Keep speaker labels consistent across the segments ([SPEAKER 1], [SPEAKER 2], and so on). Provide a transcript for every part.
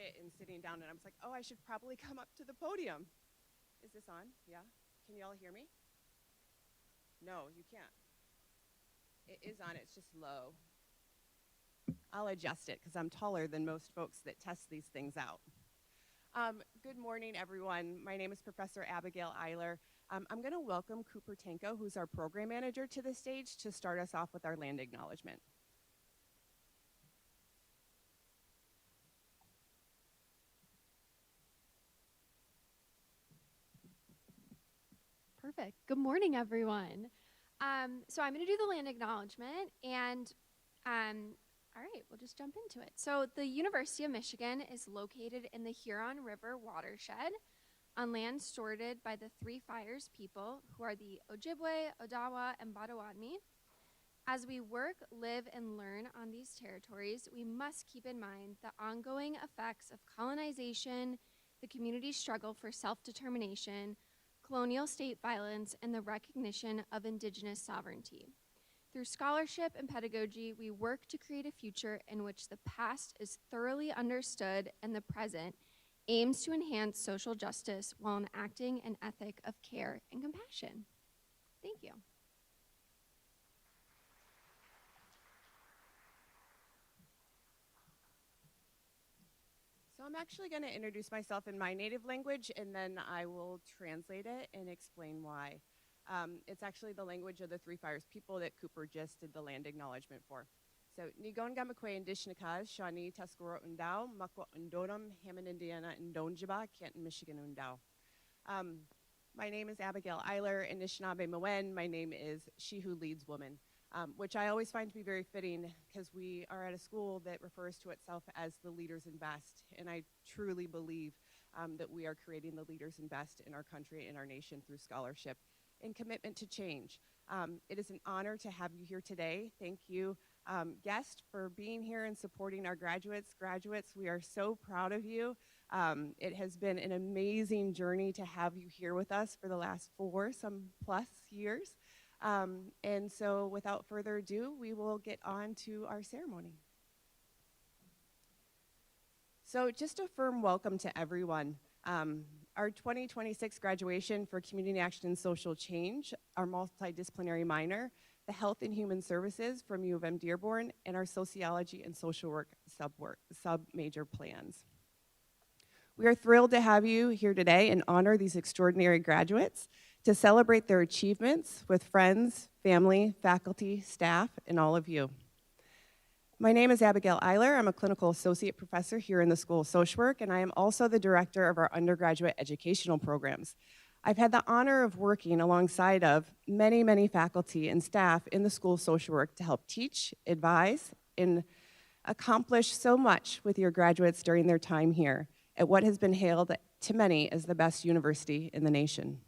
[SPEAKER 1] quiet and sitting down, and I was like, oh, I should probably come up to the podium. Is this on? Yeah? Can you all hear me? No, you can't. It is on, it's just low. I'll adjust it because I'm taller than most folks that test these things out. Good morning, everyone. My name is Professor Abigail Eiler. I'm going to welcome Cooper Tanko, who's our program manager, to the stage to start us off with our land acknowledgement.
[SPEAKER 2] Perfect. Good morning, everyone. So I'm going to do the land acknowledgement, and all right, we'll just jump into it. So the University of Michigan is located in the Huron River watershed on land stewarded by the Three Fires people, who are the Ojibwe, Odawa, and Potawatomi. As we work, live, and learn on these territories, we must keep in mind the ongoing effects of colonization, the community's struggle for self-determination, colonial state violence, and the recognition of Indigenous sovereignty. Through scholarship and pedagogy, we work to create a future in which the past is thoroughly understood and the present aims to enhance social justice while enacting an ethic of care and compassion. Thank you.
[SPEAKER 1] So I'm actually going to introduce myself in my native language, and then I will translate it and explain why. It's actually the language of the Three Fires people that Cooper just did the land acknowledgement for. So, Nigon Gamakwe Indishnakaz, Shawnee Tuscarora Undao, Makwa Undorum, Hammond, Indiana, Ndonjiba, Canton, Michigan Undao. My name is Abigail Eiler, Anishinaabe Moen. My name is She Who Leads Woman, which I always find to be very fitting because we are at a school that refers to itself as the leaders and best. And I truly believe that we are creating the leaders and best in our country and our nation through scholarship and commitment to change. It is an honor to have you here today. Thank you, guest, for being here and supporting our graduates. Graduates, we are so proud of you. It has been an amazing journey to have you here with us for the last some plus years. And so without further ado, we will get on to our ceremony. So just a firm welcome to everyone. Our 2026 graduation for Community Action and Social Change, our multidisciplinary minor, the Health and Human Services from U of M Dearborn, and our Sociology and Social Work sub-major plans. We are thrilled to have you here today and honor these extraordinary graduates to celebrate their achievements with friends, family, faculty, staff, and all of you. My name is Abigail Eiler. I'm a clinical associate professor here in the School of Social Work, and I am also the director of our undergraduate educational programs. I've had the honor of working alongside of many, many faculty and staff in the School of Social Work to help teach, advise, and accomplish so much with your graduates during their time here at what has been hailed to many as the best university in the nation.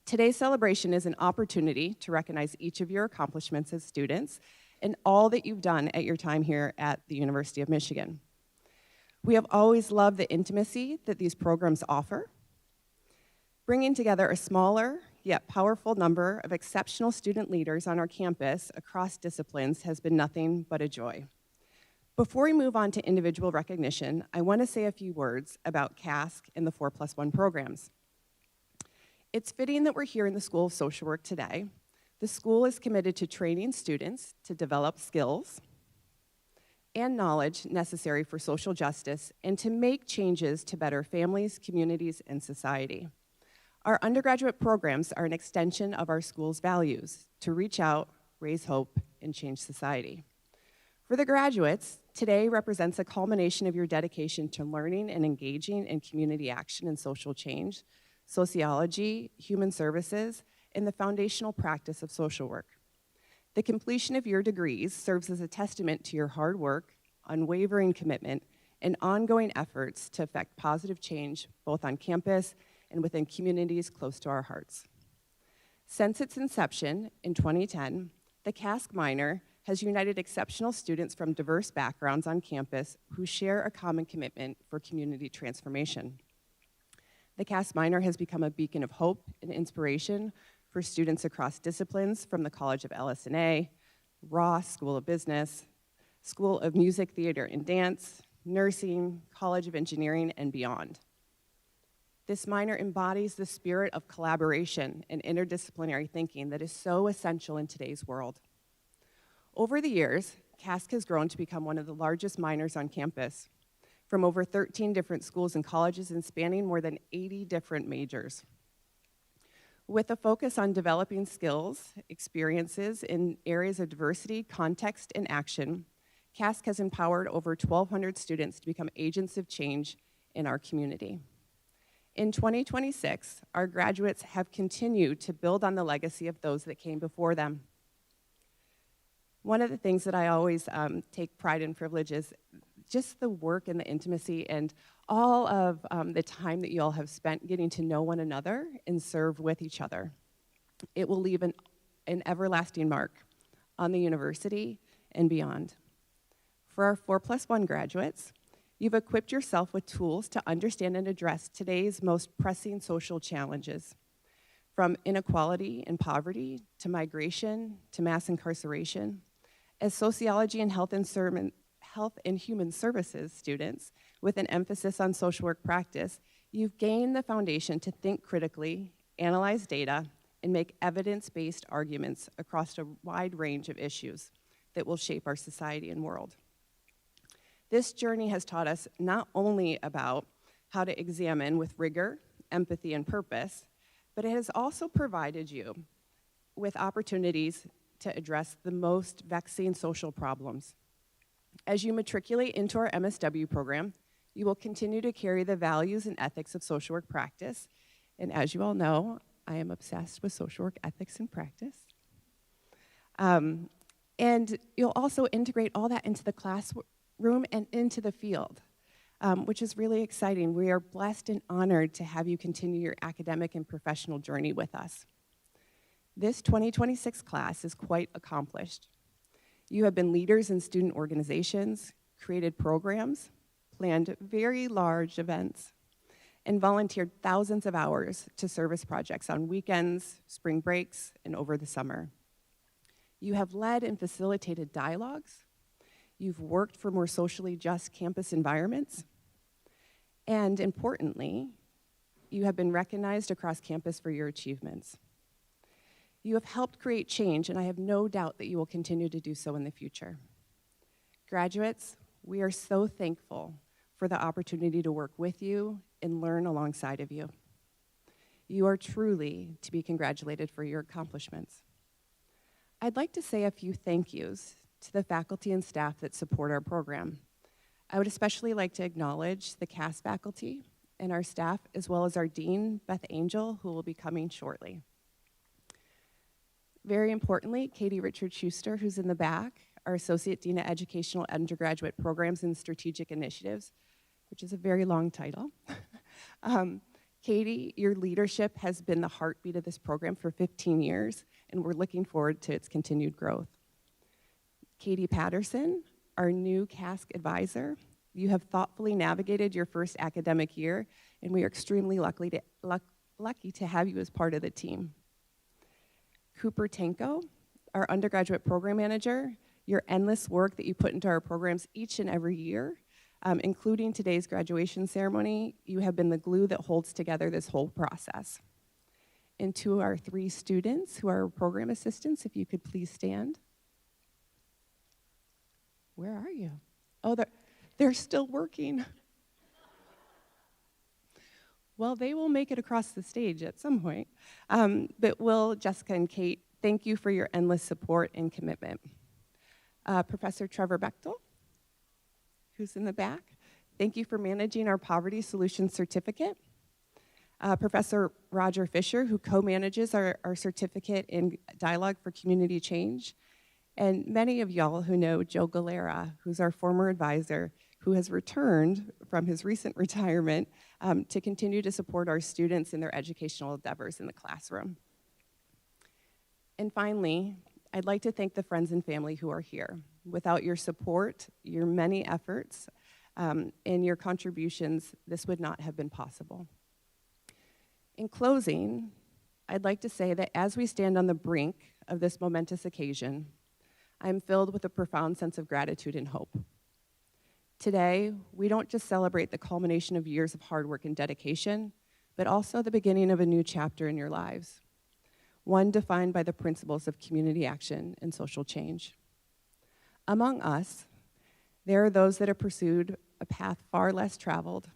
[SPEAKER 1] Today's celebration is an opportunity to recognize each of your accomplishments as students and all that you've done at your time here at the University of Michigan. We have always loved the intimacy that these programs offer. Bringing together a smaller yet powerful number of exceptional student leaders on our campus across disciplines has been nothing but a joy. Before we move on to individual recognition, I want to say a few words about CASC and the 4+1 programs. It's fitting that we're here in the School of Social Work today. The school is committed to training students to develop skills and knowledge necessary for social justice and to make changes to better families, communities, and society. Our undergraduate programs are an extension of our school's values to reach out, raise hope, and change society. For the graduates, today represents a culmination of your dedication to learning and engaging in community action and social change, sociology, human services, and the foundational practice of social work. The completion of your degrees serves as a testament to your hard work, unwavering commitment, and ongoing efforts to effect positive change both on campus and within communities close to our hearts. Since its inception in 2010, the CASC minor has united exceptional students from diverse backgrounds on campus who share a common commitment for community transformation. The CASC minor has become a beacon of hope and inspiration for students across disciplines from the College of LS&A, Ross School of Business, School of Music, Theater, and Dance, nursing, College of Engineering, and beyond. This minor embodies the spirit of collaboration and interdisciplinary thinking that is so essential in today's world. Over the years, CASC has grown to become one of the largest minors on campus, from over 13 different schools and colleges and spanning more than 80 different majors. With a focus on developing skills, experiences in areas of diversity, context, and action, CASC has empowered over 1,200 students to become agents of change in our community. In 2026, our graduates have continued to build on the legacy of those that came before them. One of the things that I always take pride and privilege is just the work and the intimacy and all of the time that you all have spent getting to know one another and serve with each other. It will leave an everlasting mark on the university and beyond. For our 4+1 graduates, you've equipped yourself with tools to understand and address today's most pressing social challenges, from inequality and poverty to migration to mass incarceration. As sociology and health and human services students with an emphasis on social work practice, you've gained the foundation to think critically, analyze data, and make evidence-based arguments across a wide range of issues that will shape our society and world. This journey has taught us not only about how to examine with rigor, empathy, and purpose, but it has also provided you with opportunities to address the most vexing social problems. As you matriculate into our MSW program, you will continue to carry the values and ethics of social work practice. And as you all know, I am obsessed with social work ethics and practice. And you'll also integrate all that into the classroom and into the field, which is really exciting. We are blessed and honored to have you continue your academic and professional journey with us. This 2026 class is quite accomplished. You have been leaders in student organizations, created programs, planned very large events, and volunteered thousands of hours to service projects on weekends, spring breaks, and over the summer. You have led and facilitated dialogues. You've worked for more socially just campus environments. And importantly, you have been recognized across campus for your achievements. You have helped create change, and I have no doubt that you will continue to do so in the future. Graduates, we are so thankful for the opportunity to work with you and learn alongside of you. You are truly to be congratulated for your accomplishments. I'd like to say a few thank yous to the faculty and staff that support our program. I would especially like to acknowledge the CASC faculty and our staff, as well as our dean, Beth Angel, who will be coming shortly. Very importantly, Katie Richard-Schuster, who's in the back, our Associate Dean of Educational Undergraduate Programs and Strategic Initiatives, which is a very long title. Katie, your leadership has been the heartbeat of this program for 15 years, and we're looking forward to its continued growth. Katie Patterson, our new CASC advisor, you have thoughtfully navigated your first academic year, and we are extremely lucky to have you as part of the team. Cooper Tanko, our undergraduate program manager, your endless work that you put into our programs each and every year, including today's graduation ceremony, you have been the glue that holds together this whole process. And to our 3 students who are program assistants, if you could please stand. Where are you? Oh, they're still working. Well, they will make it across the stage at some point. But Will, Jessica, and Kate, thank you for your endless support and commitment. Professor Trevor Bechtel, who's in the back, thank you for managing our Poverty Solutions Certificate. Professor Roger Fisher, who co-manages our certificate in Dialogue for Community Change. And many of y'all who know Joe Galera, who's our former advisor, who has returned from his recent retirement to continue to support our students in their educational endeavors in the classroom. And finally, I'd like to thank the friends and family who are here. Without your support, your many efforts, and your contributions, this would not have been possible. In closing, I'd like to say that as we stand on the brink of this momentous occasion, I'm filled with a profound sense of gratitude and hope. Today, we don't just celebrate the culmination of years of hard work and dedication, but also the beginning of a new chapter in your lives, one defined by the principles of community action and social change. Among us, there are those that have pursued a path far less traveled,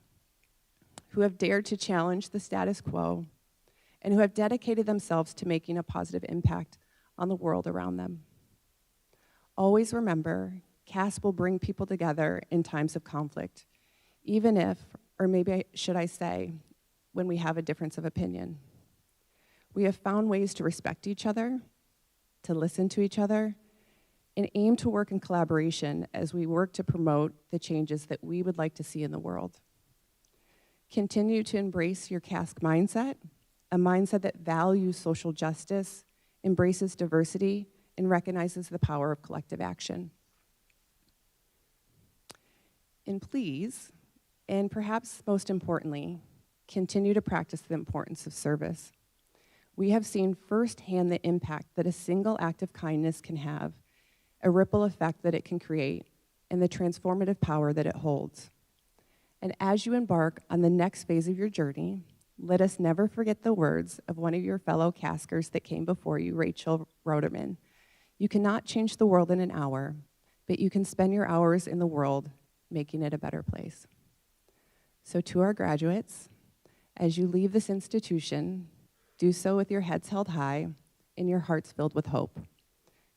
[SPEAKER 1] who have dared to challenge the status quo, and who have dedicated themselves to making a positive impact on the world around them. Always remember, CASC will bring people together in times of conflict, even if, or maybe should I say, when we have a difference of opinion. We have found ways to respect each other, to listen to each other, and aim to work in collaboration as we work to promote the changes that we would like to see in the world. Continue to embrace your CASC mindset, a mindset that values social justice, embraces diversity, and recognizes the power of collective action. And please, and perhaps most importantly, continue to practice the importance of service. We have seen firsthand the impact that a single act of kindness can have, a ripple effect that it can create, and the transformative power that it holds. And as you embark on the next phase of your journey, let us never forget the words of one of your fellow CASCers that came before you, Rachel Roderman. You cannot change the world in an hour, but you can spend your hours in the world making it a better place. So to our graduates, as you leave this institution, do so with your heads held high and your hearts filled with hope.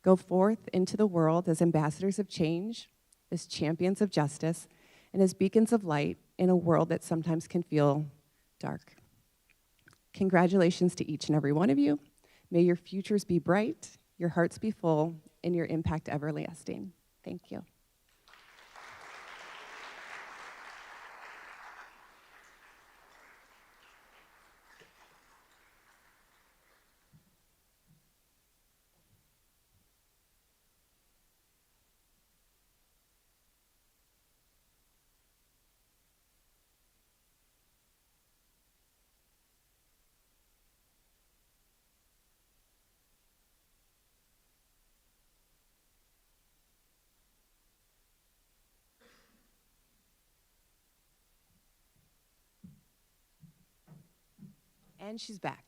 [SPEAKER 1] Go forth into the world as ambassadors of change, as champions of justice, and as beacons of light in a world that sometimes can feel dark. Congratulations to each and every one of you. May your futures be bright, your hearts be full, and your impact everlasting. Thank you. And she's back.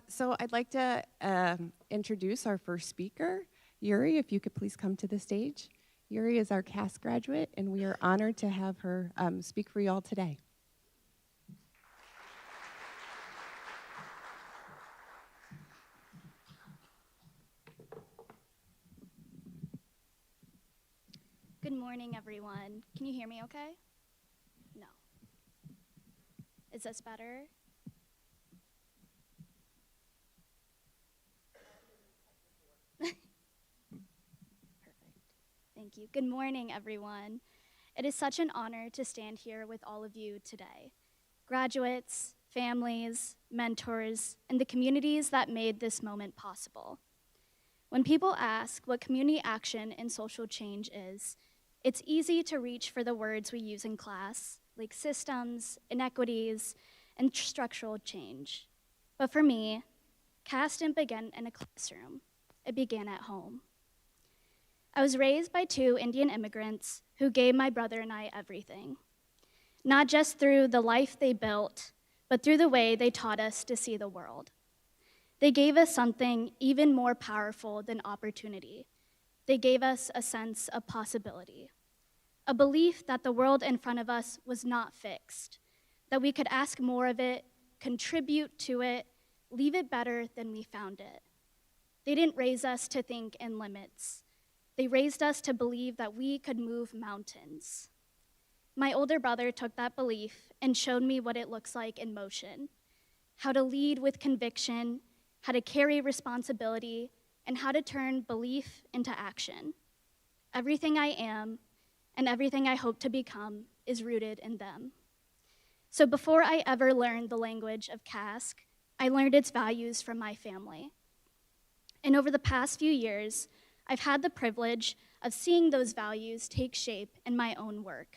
[SPEAKER 1] So I'd like to introduce our first speaker, Yuri, if you could please come to the stage. Yuri is our CASC graduate, and we are honored to have her speak for you all today.
[SPEAKER 3] Good morning, everyone. Can you hear me okay? No. Is this better? Perfect. Thank you. Good morning, everyone. It is such an honor to stand here with all of you today. Graduates, families, mentors, and the communities that made this moment possible. When people ask what community action and social change is, it's easy to reach for the words we use in class, like systems, inequities, and structural change. But for me, CASC didn't begin in a classroom. It began at home. I was raised by two Indian immigrants who gave my brother and I everything, not just through the life they built, but through the way they taught us to see the world. They gave us something even more powerful than opportunity. They gave us a sense of possibility, a belief that the world in front of us was not fixed, that we could ask more of it, contribute to it, leave it better than we found it. They didn't raise us to think in limits. They raised us to believe that we could move mountains. My older brother took that belief and showed me what it looks like in motion, how to lead with conviction, how to carry responsibility, and how to turn belief into action. Everything I am and everything I hope to become is rooted in them. So before I ever learned the language of CASC, I learned its values from my family. And over the past few years, I've had the privilege of seeing those values take shape in my own work.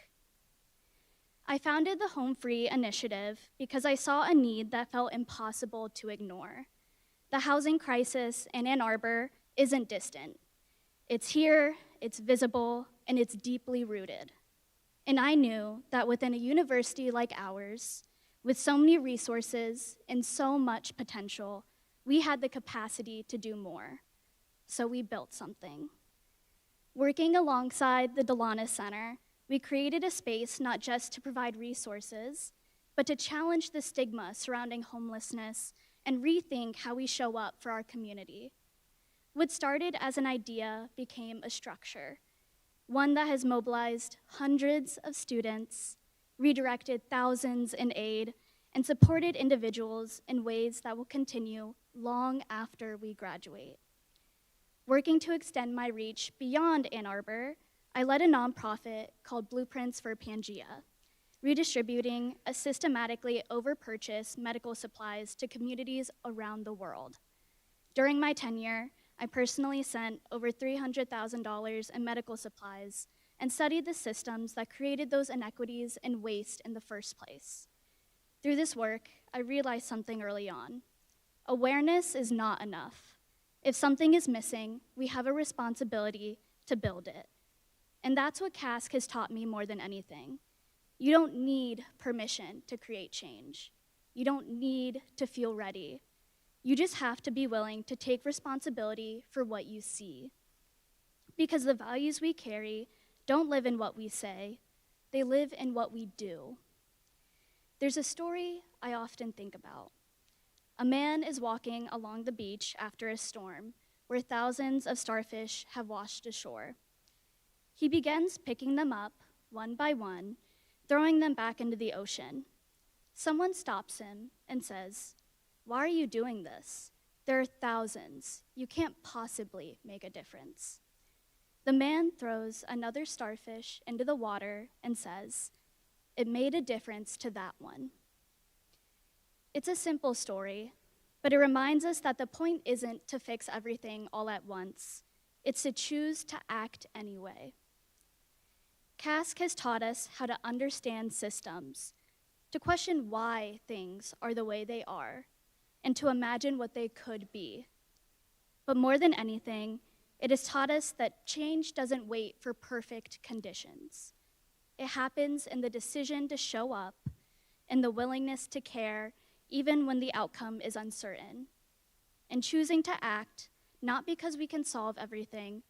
[SPEAKER 3] I founded the Home Free initiative because I saw a need that felt impossible to ignore. The housing crisis in Ann Arbor isn't distant. It's here, it's visible, and it's deeply rooted. And I knew that within a university like ours, with so many resources and so much potential, we had the capacity to do more. So we built something. Working alongside the Delana Center, we created a space not just to provide resources, but to challenge the stigma surrounding homelessness and rethink how we show up for our community. What started as an idea became a structure, one that has mobilized hundreds of students, redirected thousands in aid, and supported individuals in ways that will continue long after we graduate. Working to extend my reach beyond Ann Arbor, I led a nonprofit called Blueprints for Pangea, redistributing a systematically overpurchased medical supplies to communities around the world. During my tenure, I personally sent over $300,000 in medical supplies and studied the systems that created those inequities and waste in the first place. Through this work, I realized something early on. Awareness is not enough. If something is missing, we have a responsibility to build it. And that's what CASC has taught me more than anything. You don't need permission to create change. You don't need to feel ready. You just have to be willing to take responsibility for what you see. Because the values we carry don't live in what we say, they live in what we do. There's a story I often think about. A man is walking along the beach after a storm where thousands of starfish have washed ashore. He begins picking them up one by one, throwing them back into the ocean. Someone stops him and says, "Why are you doing this? There are thousands. You can't possibly make a difference." The man throws another starfish into the water and says, "It made a difference to that one." It's a simple story, but it reminds us that the point isn't to fix everything all at once. It's to choose to act anyway. CASC has taught us how to understand systems, to question why things are the way they are, and to imagine what they could be. But more than anything, it has taught us that change doesn't wait for perfect conditions. It happens in the decision to show up and the willingness to care even when the outcome is uncertain, and choosing to act not because we can solve everything,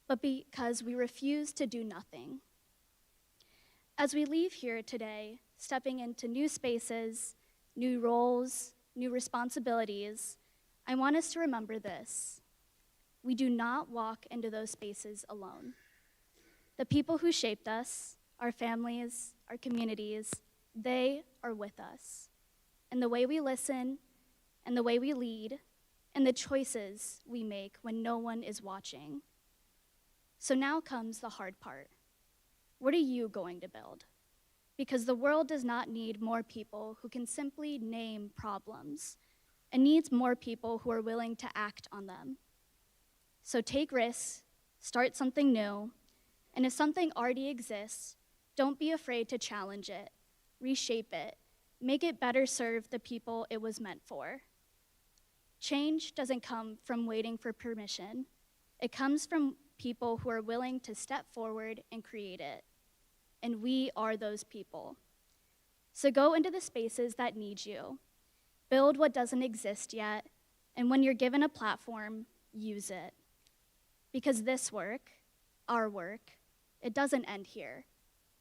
[SPEAKER 3] but because we refuse to do nothing. As we leave here today, stepping into new spaces, new roles, new responsibilities, I want us to remember this. We do not walk into those spaces alone. The people who shaped us, our families, our communities, they are with us. And the way we listen, and the way we lead, and the choices we make when no one is watching. So now comes the hard part. What are you going to build? Because the world does not need more people who can simply name problems. It needs more people who are willing to act on them. So take risks, start something new, and if something already exists, don't be afraid to challenge it, reshape it, make it better serve the people it was meant for. Change doesn't come from waiting for permission. It comes from people who are willing to step forward and create it. And we are those people. So go into the spaces that need you. Build what doesn't exist yet, and when you're given a platform, use it. Because this work, our work, it doesn't end here.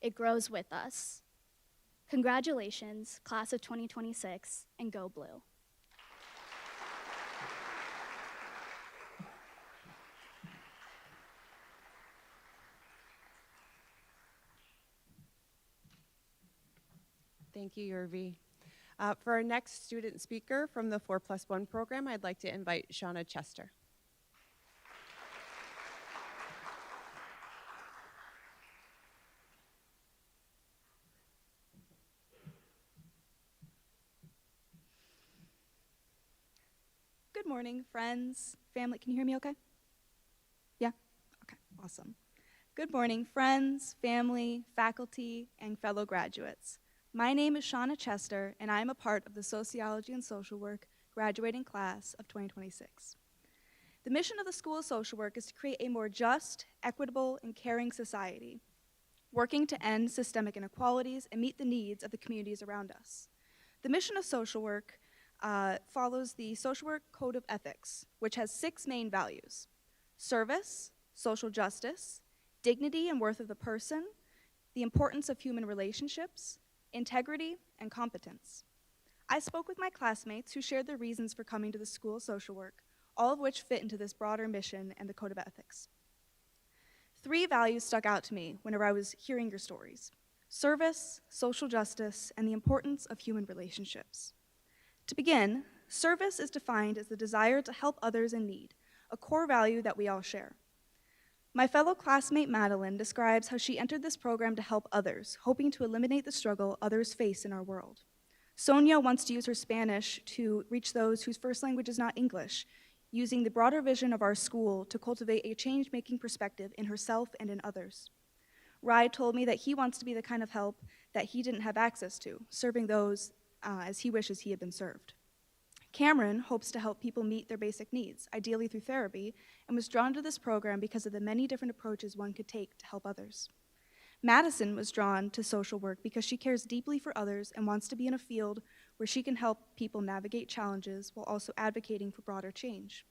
[SPEAKER 3] It grows with us. Congratulations, class of 2026, and go Blue.
[SPEAKER 1] Thank you, Yervi. For our next student speaker from the 4+1 program, I'd like to invite Shauna Chester.
[SPEAKER 4] Good morning, friends, family. Can you hear me okay? Yeah? Okay, awesome. Good morning, friends, family, faculty, and fellow graduates. My name is Shauna Chester, and I am a part of the Sociology and Social Work graduating class of 2026. The mission of the School of Social Work is to create a more just, equitable, and caring society, working to end systemic inequalities and meet the needs of the communities around us. The mission of social work follows the Social Work Code of Ethics, which has 6 main values: service, social justice, dignity and worth of the person, the importance of human relationships, integrity, and competence. I spoke with my classmates who shared their reasons for coming to the School of Social Work, all of which fit into this broader mission and the Code of Ethics. 3 values stuck out to me whenever I was hearing your stories: service, social justice, and the importance of human relationships. To begin, service is defined as the desire to help others in need, a core value that we all share. My fellow classmate Madeline describes how she entered this program to help others, hoping to eliminate the struggle others face in our world. Sonia wants to use her Spanish to reach those whose first language is not English, using the broader vision of our school to cultivate a change-making perspective in herself and in others. Rai told me that he wants to be the kind of help that he didn't have access to, serving those as he wishes he had been served. Cameron hopes to help people meet their basic needs, ideally through therapy, and was drawn to this program because of the many different approaches one could take to help others. Madison was drawn to social work because she cares deeply for others and wants to be in a field where she can help people navigate challenges while also advocating for broader change.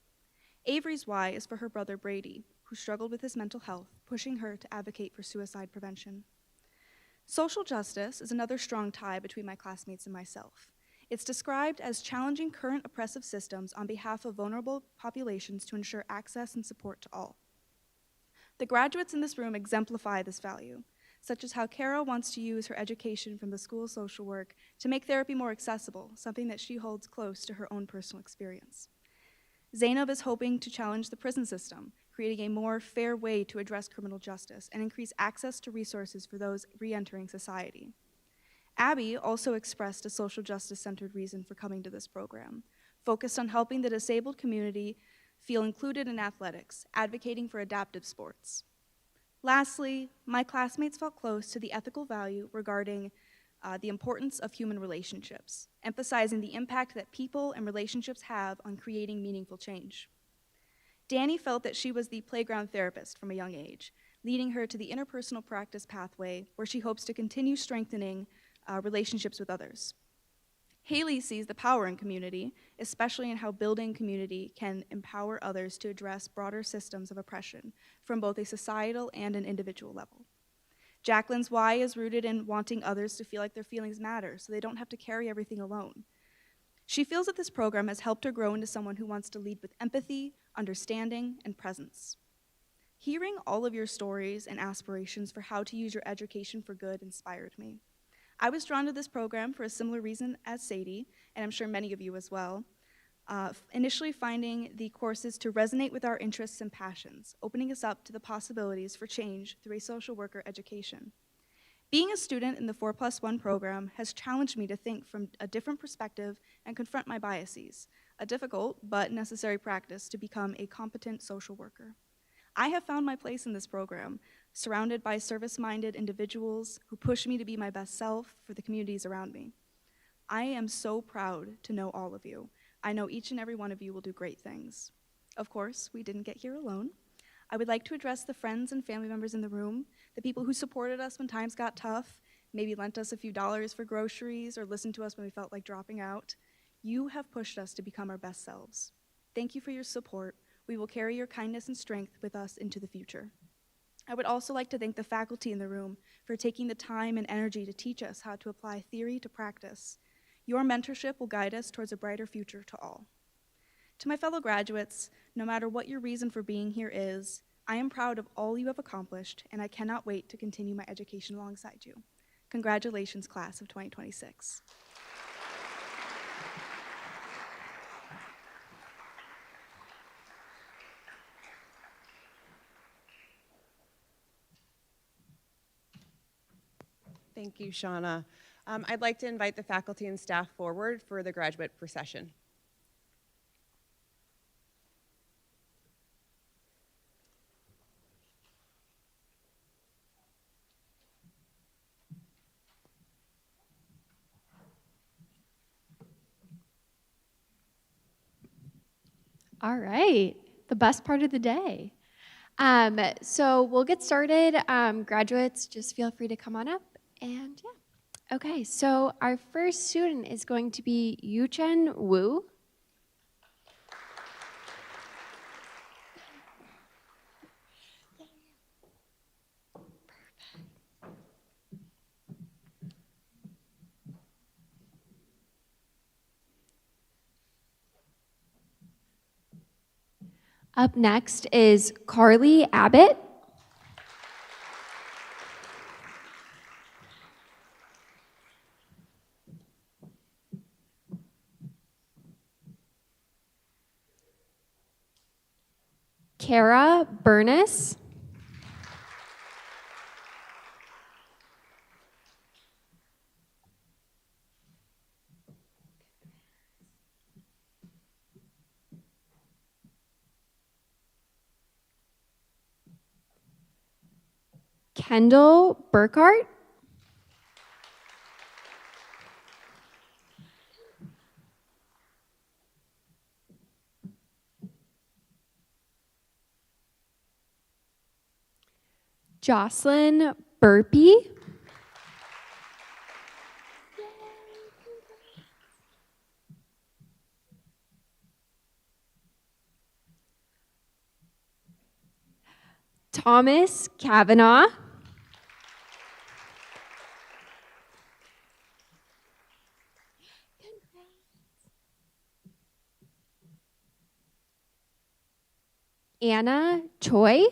[SPEAKER 4] Avery's why is for her brother Brady, who struggled with his mental health, pushing her to advocate for suicide prevention. Social justice is another strong tie between my classmates and myself. It's described as challenging current oppressive systems on behalf of vulnerable populations to ensure access and support to all. The graduates in this room exemplify this value, such as how Kara wants to use her education from the School of Social Work to make therapy more accessible, something that she holds close to her own personal experience. Zainab is hoping to challenge the prison system, creating a more fair way to address criminal justice and increase access to resources for those re-entering society. Abby also expressed a social justice-centered reason for coming to this program, focused on helping the disabled community feel included in athletics, advocating for adaptive sports. Lastly, my classmates felt close to the ethical value regarding the importance of human relationships, emphasizing the impact that people and relationships have on creating meaningful change. Danny felt that she was the playground therapist from a young age, leading her to the interpersonal practice pathway where she hopes to continue strengthening relationships with others. Haley sees the power in community, especially in how building community can empower others to address broader systems of oppression from both a societal and an individual level. Jacqueline's why is rooted in wanting others to feel like their feelings matter so they don't have to carry everything alone. She feels that this program has helped her grow into someone who wants to lead with empathy, understanding, and presence. Hearing all of your stories and aspirations for how to use your education for good inspired me. I was drawn to this program for a similar reason as Sadie, and I'm sure many of you as well. Initially finding the courses to resonate with our interests and passions, opening us up to the possibilities for change through a social worker education. Being a student in the 4+1 program has challenged me to think from a different perspective and confront my biases, a difficult but necessary practice to become a competent social worker. I have found my place in this program, surrounded by service-minded individuals who push me to be my best self for the communities around me. I am so proud to know all of you. I know each and every one of you will do great things. Of course, we didn't get here alone. I would like to address the friends and family members in the room, the people who supported us when times got tough, maybe lent us a few dollars for groceries or listened to us when we felt like dropping out. You have pushed us to become our best selves. Thank you for your support. We will carry your kindness and strength with us into the future. I would also like to thank the faculty in the room for taking the time and energy to teach us how to apply theory to practice. Your mentorship will guide us towards a brighter future to all. To my fellow graduates, no matter what your reason for being here is, I am proud of all you have accomplished, and I cannot wait to continue my education alongside you. Congratulations, class of 2026.
[SPEAKER 1] Thank you, Shauna. I'd like to invite the faculty and staff forward for the graduate procession.
[SPEAKER 5] All right.
[SPEAKER 2] the best part of the day. So we'll get started. Graduates, just feel free to come on up. And yeah. Okay, so our first student is going to be Yuchen Wu. Up next is Carly Abbott. Kara Burness. Kendall Burkhart. Jocelyn Burpee. Thomas Kavanaugh. Anna Choi.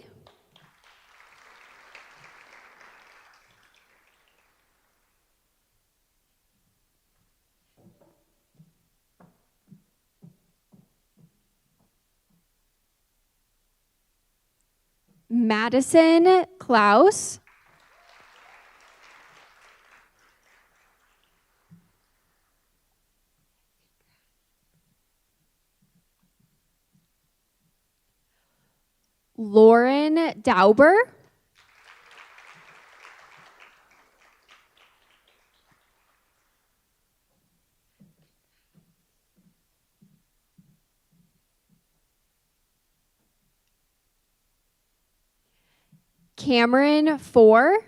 [SPEAKER 2] Madison Klaus. Lauren Dauber. Cameron Four.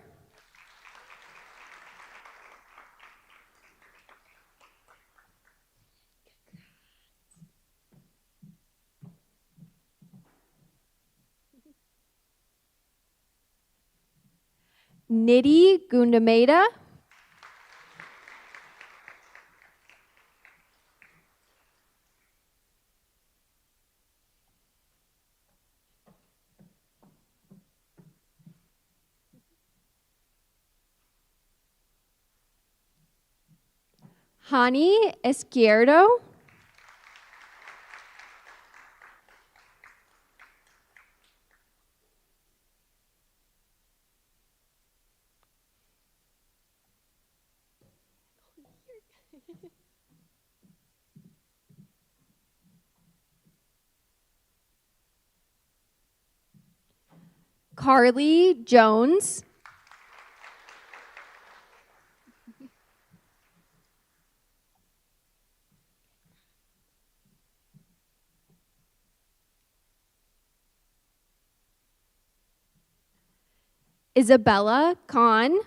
[SPEAKER 2] Nidhi Gundameda. Hani Izquierdo. Carly Jones. Isabella Khan.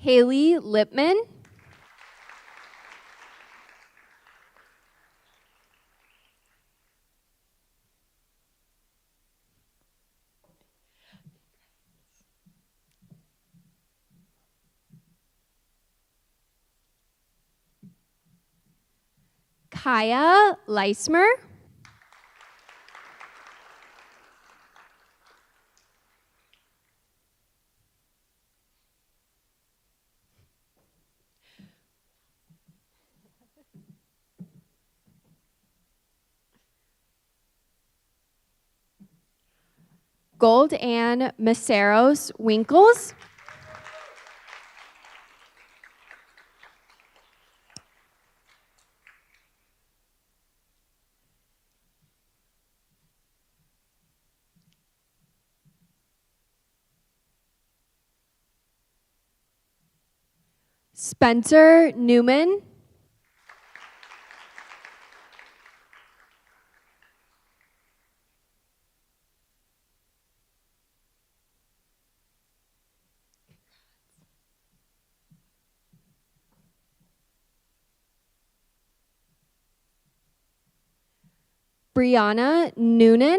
[SPEAKER 2] Haley Lipman. Kaya Leismer. Gold Ann Maceros Winkles. Spencer Newman. Brianna Noonan.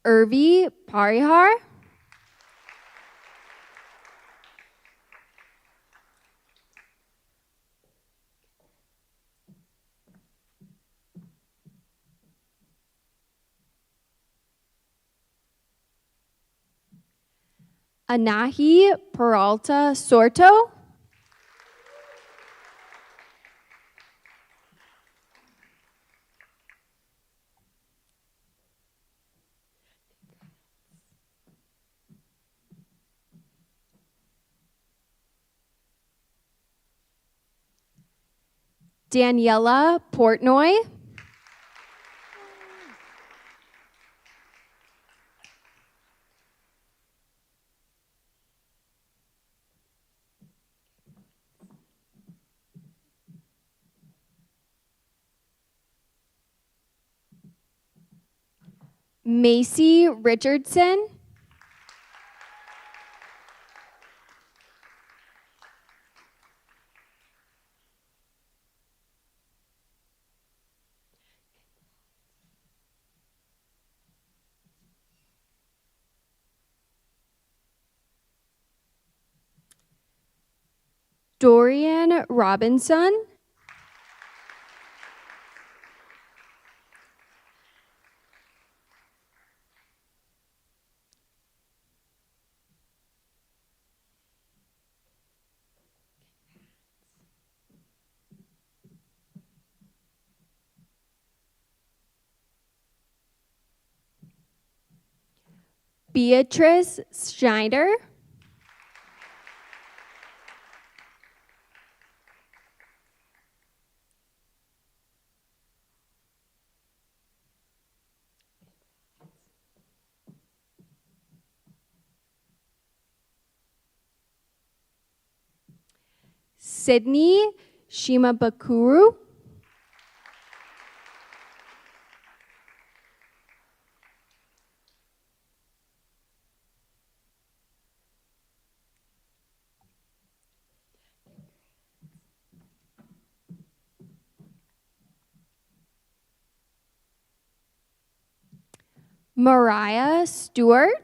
[SPEAKER 2] Urvi Parihar. Anahi Peralta Sorto. Daniela Portnoy. Macy Richardson. Dorian Robinson. Beatrice Schneider. Sydney Shimabukuro. Mariah Stewart.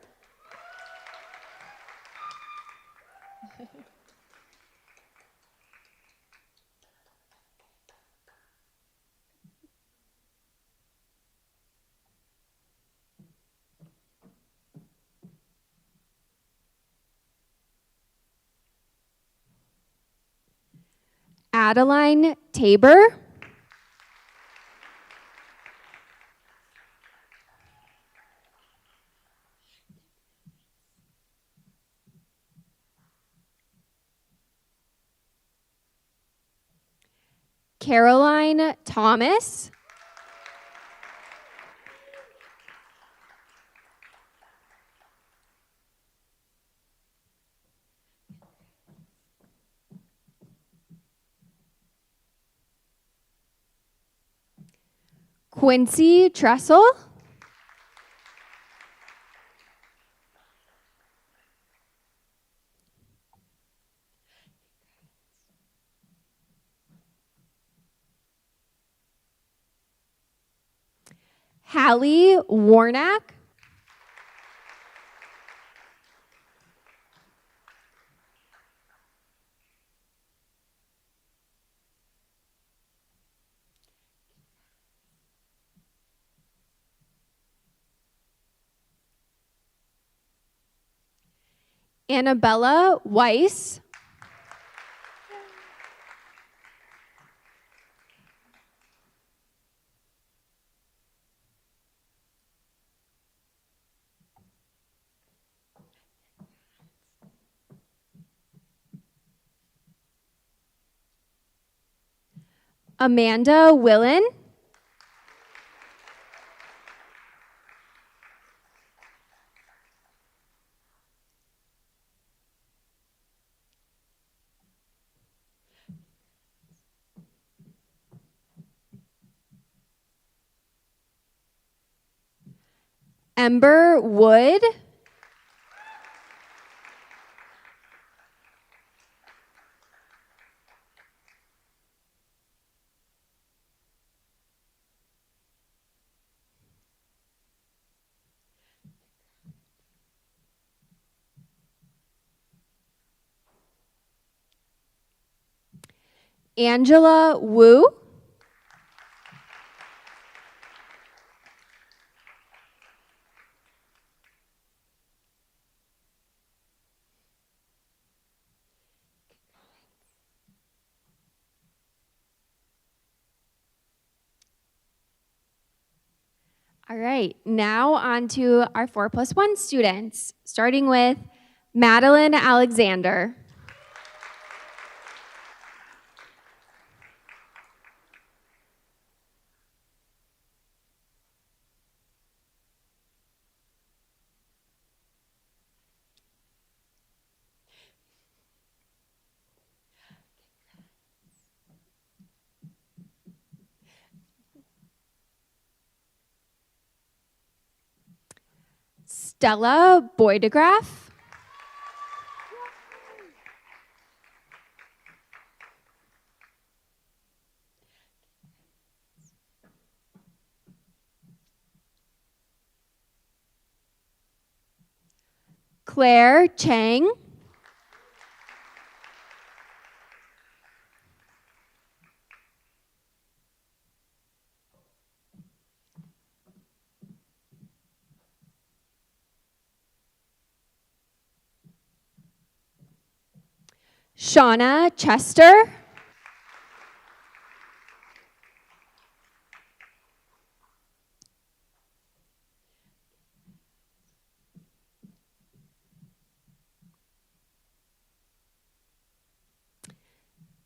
[SPEAKER 2] Adeline Tabor. Caroline Thomas. Quincy Tressel. Hallie Warnack. Annabella Weiss. Amanda Willen. Ember Wood. Angela Wu. All right, now on to our 4+1 students, starting with Madeline Alexander. Stella Boydegraff. Claire Chang. Shauna Chester.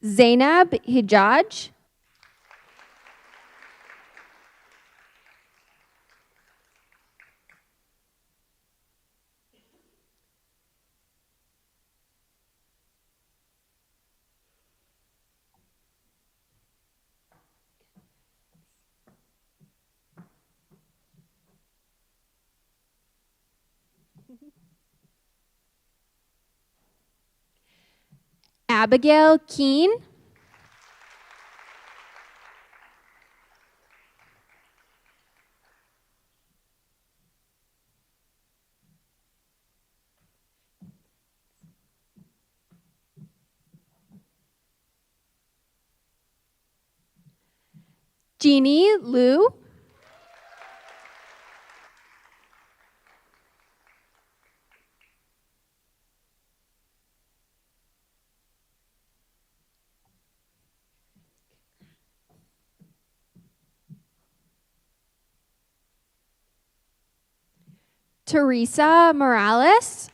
[SPEAKER 2] Zainab Hijaj. Abigail Keene. Jeannie Liu. Teresa Morales.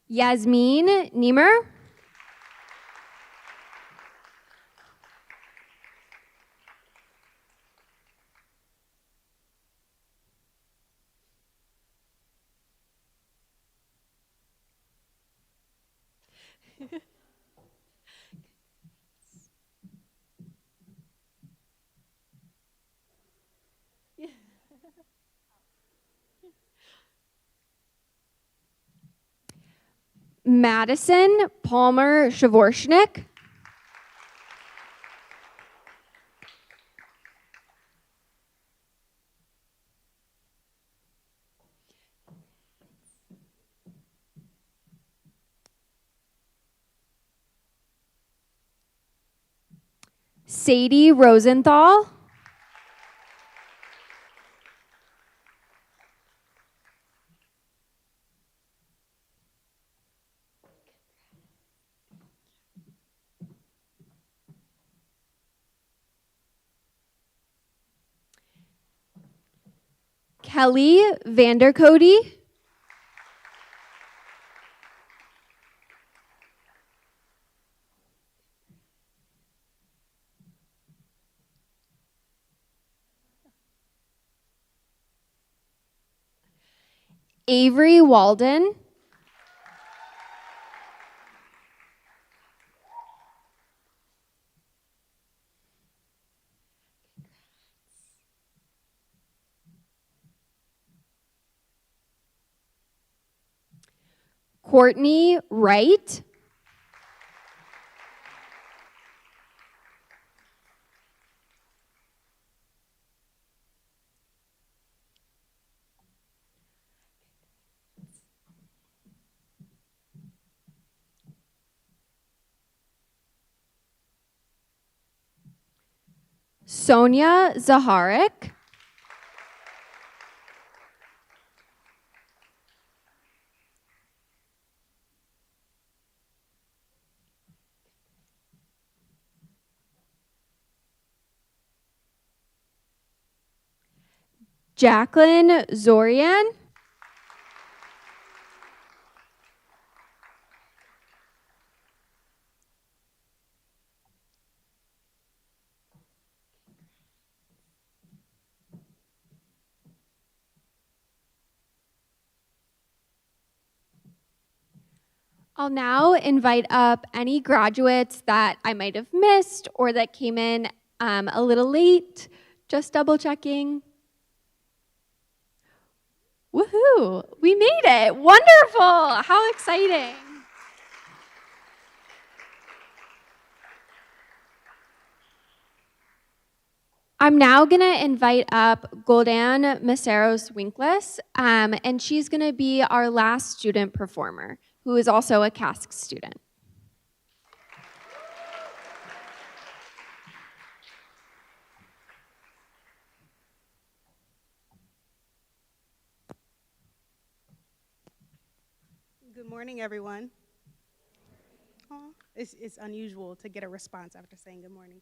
[SPEAKER 2] Yasmin Niemer. Madison Palmer Shavorshnik. Sadie Rosenthal. Kelly Vandercody. Avery Walden. Courtney Wright. Sonia Zaharik. Jacqueline Zorian. I'll now invite up any graduates that I might have missed or that came in a little late. Just double checking. Woohoo! We made it! Wonderful! How exciting! I'm now going to invite up Goldan Maceros Winkles, and she's going to be our last student performer, who is also a CASC student.
[SPEAKER 5] Good morning, everyone. Aw, it's unusual to get a response after saying good morning.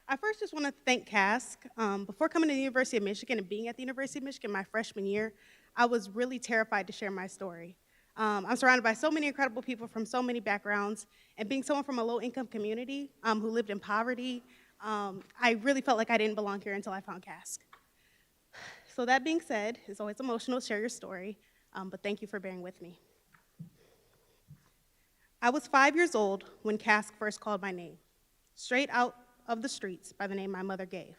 [SPEAKER 5] I first just want to thank CASC. Before coming to the University of Michigan and being at the University of Michigan my freshman year, I was really terrified to share my story. I'm surrounded by so many incredible people from so many backgrounds, and being someone from a low-income community who lived in poverty, I really felt like I didn't belong here until I found CASC. So that being said, it's always emotional to share your story, but thank you for bearing with me. I was 5 years old when CASC first called my name, straight out of the streets by the name my mother gave.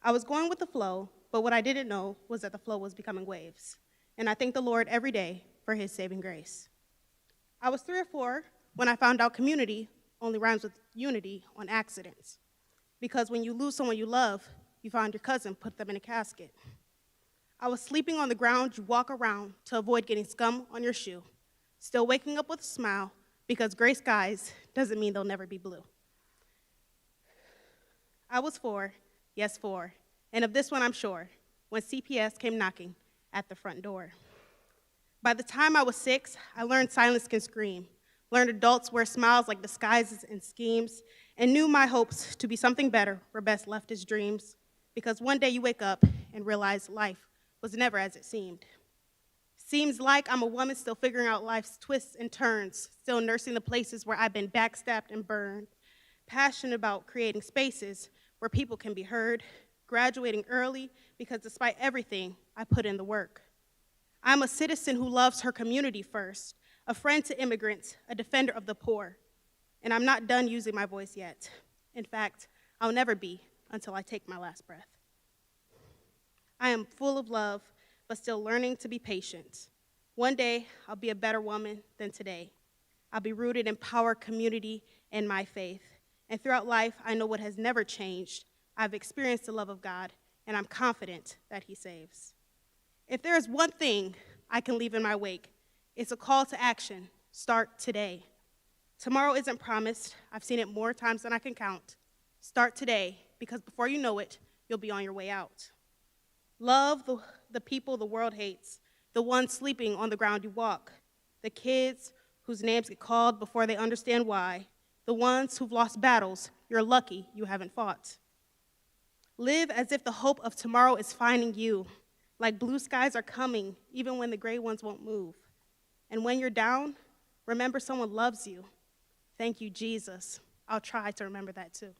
[SPEAKER 5] I was going with the flow, but what I didn't know was that the flow was becoming waves, and I thank the Lord every day for his saving grace. I was 3 or 4 when I found out community only rhymes with unity on accidents, because when you lose someone you love, you find your cousin, put them in a casket. I was sleeping on the ground you walk around to avoid getting scum on your shoe, still waking up with a smile, because gray skies doesn't mean they'll never be blue. I was 4, yes 4, and of this one I'm sure, when CPS came knocking at the front door. By the time I was 6, I learned silence can scream, learned adults wear smiles like disguises and schemes, and knew my hopes to be something better were best left as dreams, because one day you wake up and realize life was never as it seemed. Seems like I'm a woman still figuring out life's twists and turns, still nursing the places where I've been backstabbed and burned, passionate about creating spaces where people can be heard, graduating early because despite everything, I put in the work. I'm a citizen who loves her community first, a friend to immigrants, a defender of the poor, and I'm not done using my voice yet. In fact, I'll never be until I take my last breath. I am full of love, but still learning to be patient. One day, I'll be a better woman than today. I'll be rooted in power, community, and my faith. And throughout life, I know what has never changed. I've experienced the love of God, and I'm confident that he saves. If there is one thing I can leave in my wake, it's a call to action. Start today. Tomorrow isn't promised. I've seen it more times than I can count. Start today, because before you know it, you'll be on your way out. Love the people the world hates, the ones sleeping on the ground you walk, the kids whose names get called before they understand why, the ones who've lost battles you're lucky you haven't fought. Live as if the hope of tomorrow is finding you. Like blue skies are coming, even when the gray ones won't move. And when you're down, remember someone loves you. Thank you, Jesus. I'll try to remember that too.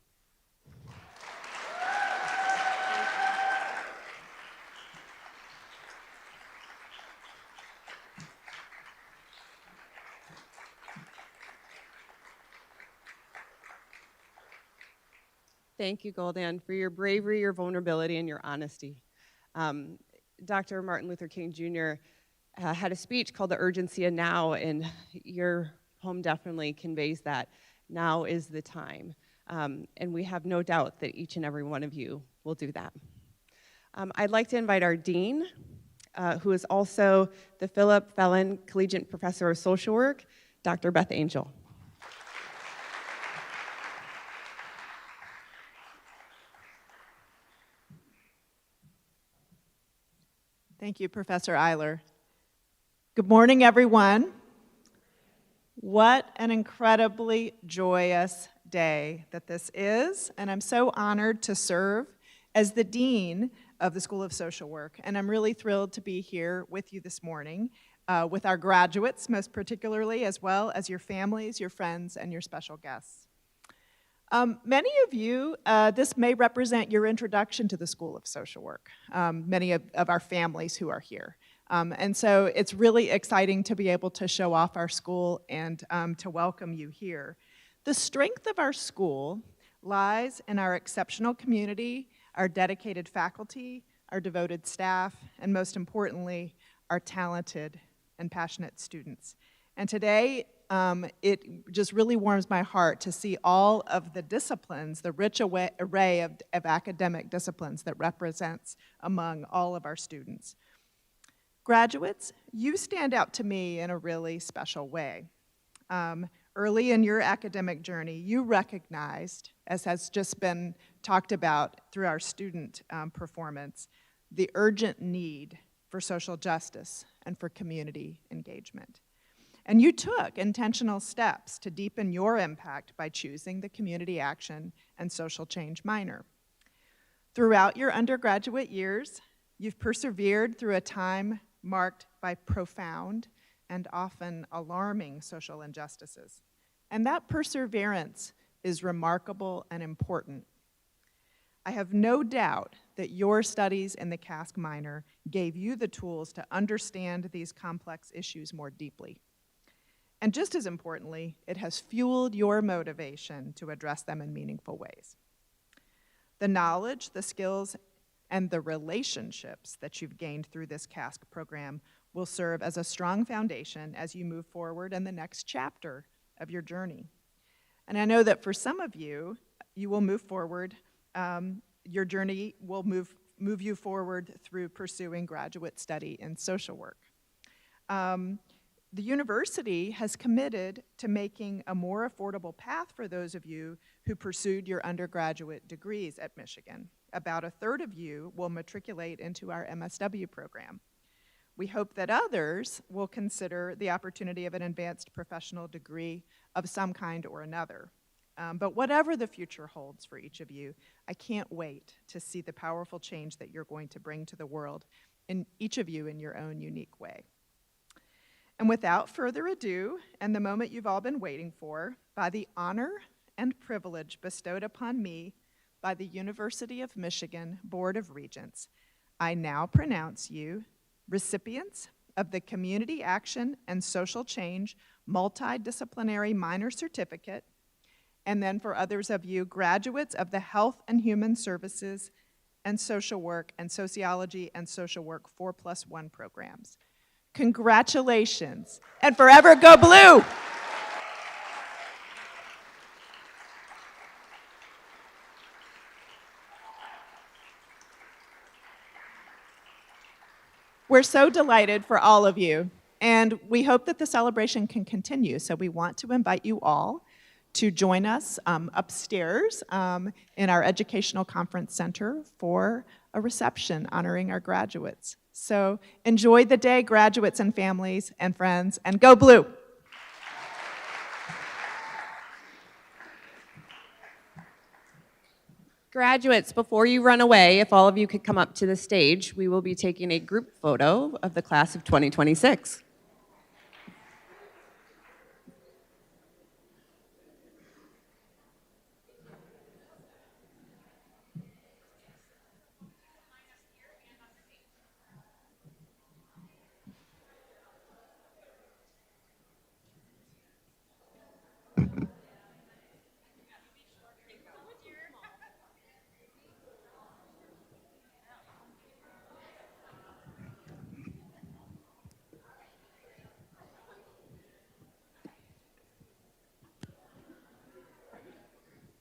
[SPEAKER 1] Thank you, Goldan, for your bravery, your vulnerability, and your honesty. Dr. Martin Luther King Jr. Had a speech called The Urgency of Now, and your poem definitely conveys that. Now is the time. And we have no doubt that each and every one of you will do that. I'd like to invite our dean, who is also the Philip Felon Collegiate Professor of Social Work, Dr. Beth Angel.
[SPEAKER 6] Thank you, Professor Eiler. Good morning, everyone. What an incredibly joyous day that this is, and I'm so honored to serve as the Dean of the School of Social Work, and I'm really thrilled to be here with you this morning, with our graduates most particularly, as well as your families, your friends, and your special guests. Many of you, this may represent your introduction to the School of Social Work, many of our families who are here. And so it's really exciting to be able to show off our school and to welcome you here. The strength of our school lies in our exceptional community, our dedicated faculty, our devoted staff, and most importantly, our talented and passionate students. And today, it just really warms my heart to see all of the disciplines, the rich array of academic disciplines that represents among all of our students. Graduates, you stand out to me in a really special way. Early in your academic journey, you recognized, as has just been talked about through our student performance, the urgent need for social justice and for community engagement. And you took intentional steps to deepen your impact by choosing the Community Action and Social Change minor. Throughout your undergraduate years, you've persevered through a time marked by profound and often alarming social injustices. And that perseverance is remarkable and important. I have no doubt that your studies in the CASC minor gave you the tools to understand these complex issues more deeply. And just as importantly, it has fueled your motivation to address them in meaningful ways. The knowledge, the skills, and the relationships that you've gained through this CASC program will serve as a strong foundation as you move forward in the next chapter of your journey. And I know that for some of you, you will move forward, your journey will move you forward through pursuing graduate study in social work. The university has committed to making a more affordable path for those of you who pursued your undergraduate degrees at Michigan. About a third of you will matriculate into our MSW program. We hope that others will consider the opportunity of an advanced professional degree of some kind or another. But whatever the future holds for each of you, I can't wait to see the powerful change that you're going to bring to the world, in each of you in your own unique way. And without further ado, and the moment you've all been waiting for, by the honor and privilege bestowed upon me by the University of Michigan Board of Regents, I now pronounce you recipients of the Community Action and Social Change Multidisciplinary Minor Certificate, and then for others of you, graduates of the Health and Human Services and Social Work and Sociology and Social Work 4+1 programs. Congratulations, and forever go blue! We're so delighted for all of you, and we hope that the celebration can continue, so we want to invite you all to join us upstairs in our Educational Conference Center for a reception honoring our graduates. So enjoy the day, graduates and families and friends, and go blue!
[SPEAKER 1] Graduates, before you run away, if all of you could come up to the stage, we will be taking a group photo of the class of 2026.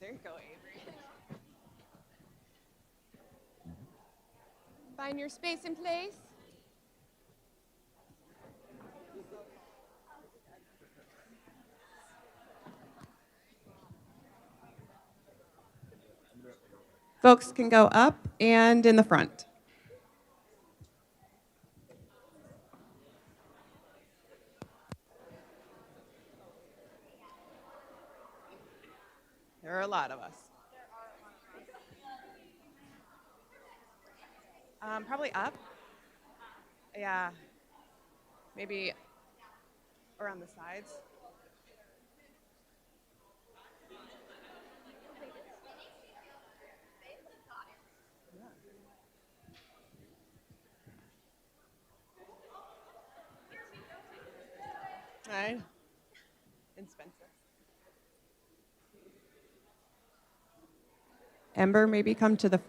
[SPEAKER 1] There you go, Avery. Find your space and place. Folks can go up and in the front. There are a lot of us. Probably up. Yeah. Maybe around the sides. All right. And Spencer. Ember, maybe come to the front.